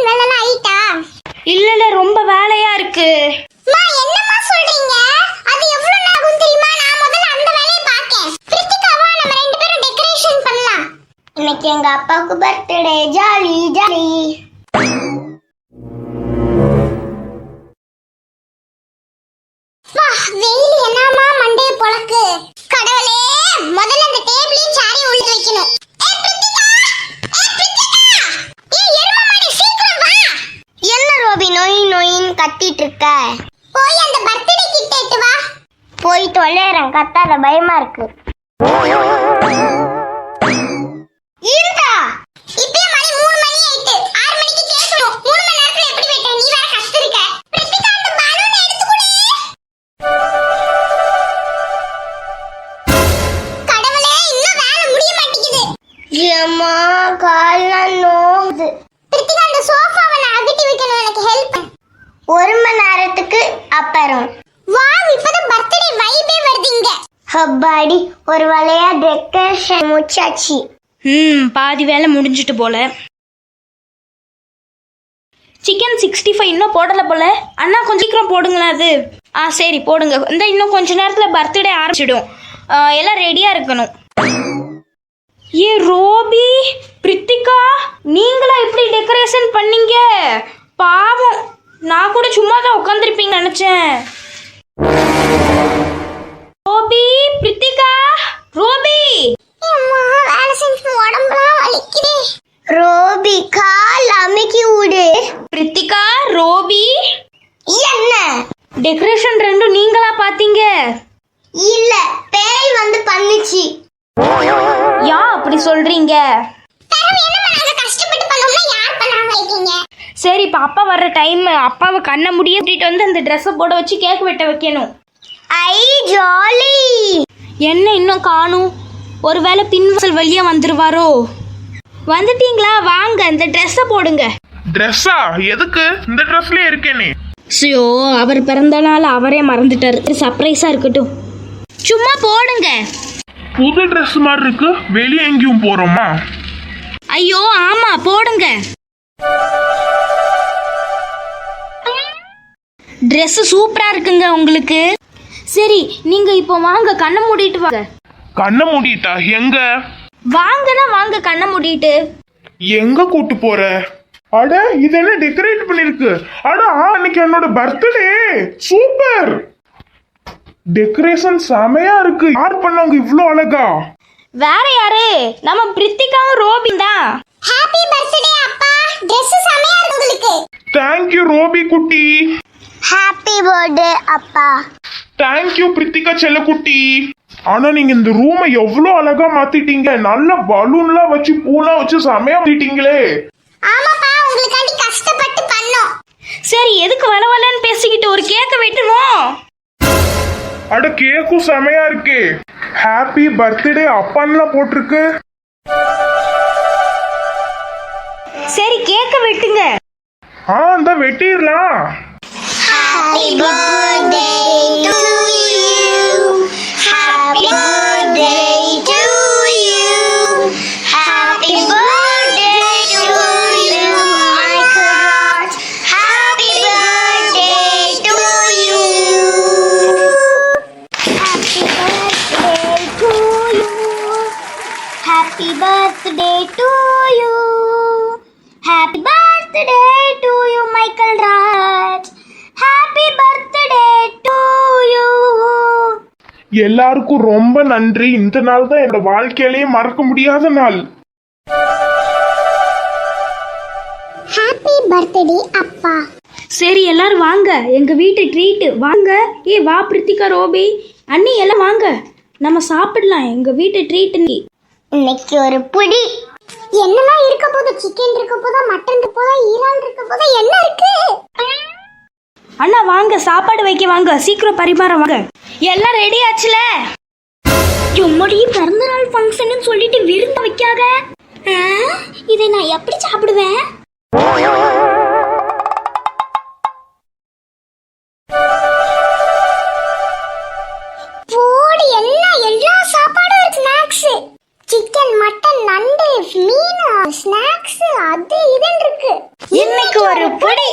வேலைலாம் ஆயிட்டா? இல்ல ரொம்ப வேலையா இருக்கு. மா என்னம்மா சொல்றீங்க? அது எவ்வளவு நேரம் ஆகும் தெரியுமா? நான் முதல்ல அந்த வேலையை பார்க்கேன். கிருத்திகாவா நம்ம ரெண்டு பேரும் டெக்கரேஷன் பண்ணலாம். இன்னைக்கு எங்க அப்பாவுக்கு பர்த்டே. Jolly jolly. வா வெயில் என்னமா மண்டைய பொளக்கு. கடவுளே முதல்ல அந்த டேபிளையும் சேரையும் உள்ள வைக்கணும். ஏய் கிருத்திகா, ஏய் கிருத்திகா, ஏய் எருமமாடி சீக்கிரம் வா. என்ன ரோபி நோய் நோயின்னு கத்திட்டு இருக்க? போய் அந்த பர்த்டே கிட் எடுத்து வா. போய் தொலைறேன், கத்தாத பயமா இருக்கு. இருடா, இப்பவே மணி 3 மணி ஆயிட்டு. 6 மணிக்கு கேக்கணும். 3 மணி நேரத்துல எப்படி வெட்ட? நீ வேற கத்திருக்க. கிருத்திகா அந்த பலூனை எடுத்து கொடு. கடவுளே இன்னும் வேலை முடிய மாட்டேங்குது. ஏம்மா கால்லாம் நோவுது. கிருத்திகா அந்த சோஃபாவை நான் அகட்டி வைக்கணும், எனக்கு ஹெல்ப். 1 மணி நேரத்துக்கு அப்புறம். வாவ் இப்பதான் பர்த்டே வைபே வருதுங்க. ஹப்பாடி ஒரு வளையா டெக்கரேஷன் முடிச்சாச்சு. பாதி வேலை முடிஞ்சிட்டு போல. சிக்கன் 65 இன்னும் போடல போல. அண்ணா கொஞ்சம் சீக்கிரம் போடுங்களேன் அது. சரி போடுங்க. இந்த இன்னும் கொஞ்ச நேரத்தில் பர்த்டே ஆரம்பிச்சிடும். எல்லாம் ரெடியாக இருக்கணும். ஏ ரோபி, பிரித்திகா, நீங்களா இப்படி டெக்கரேஷன் பண்ணீங்க? பாவம், நான் கூட சும்மா தான் உட்காந்துருப்பீங்க நினச்சேன். ரோபி, பிரித்திகா, ரோபி. வேலை செஞ்சு உடம்புலாம் வலிக்குது. ரோபி கால் அமுக்கி விடு. பிரித்திகா, ரோபி. என்ன டெக்கரேஷன் ரெண்டும் நீங்களா பாத்தீங்க? இல்ல, பேய் வந்து பண்ணுச்சு. யா அப்படி சொல்றீங்க? சரி இப்ப அப்பா வர்ற டைம். அப்பாவை கண்ண முடிய கூட்டிட்டு வந்து அந்த ட்ரெஸ்ஸை போட வச்சு கேக் வெட்ட வைக்கணும். ஐ ஜாலி. என்ன இன்னும் காணும்? ஒருவேளை பின்வாசல் வழியா வந்துருவாரோ? வந்துட்டீங்களா? வாங்க இந்த ட்ரெஸ்ஸை போடுங்க. ட்ரெஸ்ஸா? எதுக்கு? இந்த ட்ரெஸ்லயே இருக்கேனே. ஐயோ, அவர் பிறந்த நாள் அவரே மறந்துட்டாரு. சர்ப்ரைஸா இருக்கட்டும், சும்மா போடுங்க. புது ட்ரெஸ் மாதிரி இருக்கு. வெளியே எங்கேயும் போறோமா? ஐயோ ஆமா, போடுங்க. ட்ரெஸ் சூப்பரா இருக்குங்க உங்களுக்கு. சரி நீங்க இப்போ வாங்க, கண்ணை மூடிட்டு வாங்க. கண்ணை மூடிட்டா? எங்க? வாங்கனா வாங்க, கண்ணை மூடிட்டு. எங்க கூட்டு போற? அட இது என்ன டெக்கரேட் பண்ணிருக்கு? அட அன்னைக்கு என்னோட பர்த்டே. சூப்பர் டெக்கரேஷன் செமையா இருக்கு. யார் பண்ணாங்க இவ்ளோ அழகா? வேற யாரு? நம்ம பிரித்திகாவும் ரோபின் தான். ஹேப்பி பர்த்டே அப்பா. Dress செமையா இருக்கு உங்களுக்கு. தேங்க் யூ ரோபி குட்டி. ஹேப்பி பர்த்டே அப்பா. தேங்க் யூ பிரித்திகா செல்லக்குட்டி. ஆனா நீங்க இந்த ரூமை எவ்வளவு அழகா மாத்திட்டீங்க. நல்ல பலூன்லாம் வச்சு பூலாம் வச்சு செமையா மாத்திட்டீங்களே. ஆமாப்பா, உங்களுக்காண்டி கஷ்டப்பட்டு பண்ணோம். சரி எதுக்கு வளவலன்னு பேசிக்கிட்டு ஒரு கேக்க வெட்டணும். அட கேக்கும் செமையா இருக்கே. ஹாப்பி பர்த்டே அப்பான்லாம் போட்டிருக்கு. சரி கேக்க வெட்டுங்க. அந்த வெட்டிடலாம். Happy birthday to you. Happy birthday to you. Happy birthday to you, Michael Roth. Happy birthday to you. Happy birthday to you. Happy birthday to you. Happy birthday to you, Michael Roth. Happy birthday to you. எல்லாருக்கும் ரொம்ப நன்றி. இந்த நாள் தான் என்னோட வாழ்க்கையிலேயே மறக்க முடியாத நாள். ஹாப்பி பர்த்டே அப்பா. சரி எல்லாரும் வாங்க, எங்க வீட்டு ட்ரீட் வாங்க. ஏ வா பிரித்திகா, ரோபி, அண்ணி எல்லாம் வாங்க, நம்ம சாப்பிடலாம். எங்க வீட்டு ட்ரீட் இன்னைக்கு ஒரு புடி. என்னலாம் இருக்க போதா? சிக்கன் இருக்க போதா, மட்டன் இருக்க போதா, ஈரான் இருக்க போதா, என்ன இருக்கு? அண்ணா வாங்க, சாப்பாடு வைக்க வாங்க, சீக்கிரம் பரிமாற வாங்க. எல்லாம் ரெடி ஆச்சுல? உம்முடைய பிறந்தநாள் ஃபங்க்ஷன் சொல்லிட்டு விருந்து வைக்காத. இதை நான் எப்படி சாப்பிடுவேன்? போடி, எல்லா சாப்பாடும் இருக்கு. ஸ்நாக்ஸ், சிக்கன், மட்டன், நண்டு, மீன், ஸ்நாக்ஸ், அது இதுன்னு இருக்கு. இன்னைக்கு ஒரு பொடி